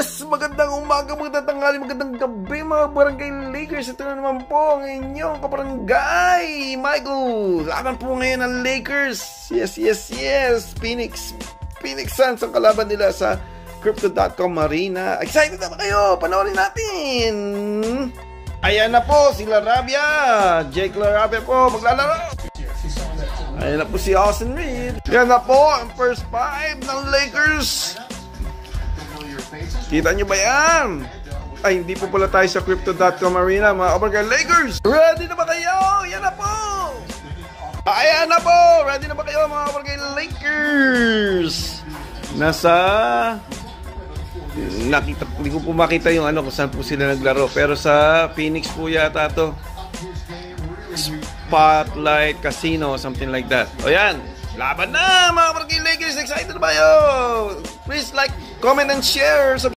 Yes! Magandang umaga, magandang tanghali, magandang gabi mga Barangay Lakers. Ito na naman po ang inyong kabarangay Michael. Laban po ngayon ng Lakers. Yes. Phoenix Suns ang kalaban nila sa Crypto.com Arena. Excited na ba kayo? Panoorin natin. Ayan na po si Larabia. Jake Larabia po maglalaro. Ayan na po si Austin Reed. Ayan na po ang first five ng Lakers. Kita nyo ba yan? Ay, hindi po pala tayo sa Crypto.com Arena, mga kabarangay Lakers. Ready na ba kayo? Yan na po. Ayan na po. Ready na ba kayo, mga kabarangay Lakers? Hindi ko po makita yung ano kung saan po sila naglaro. Pero sa Phoenix po yata to. Spotlight Casino, something like that. O yan. Laban na, mga kabarangay Lakers. Excited na ba kayo? Please like, comment, and share.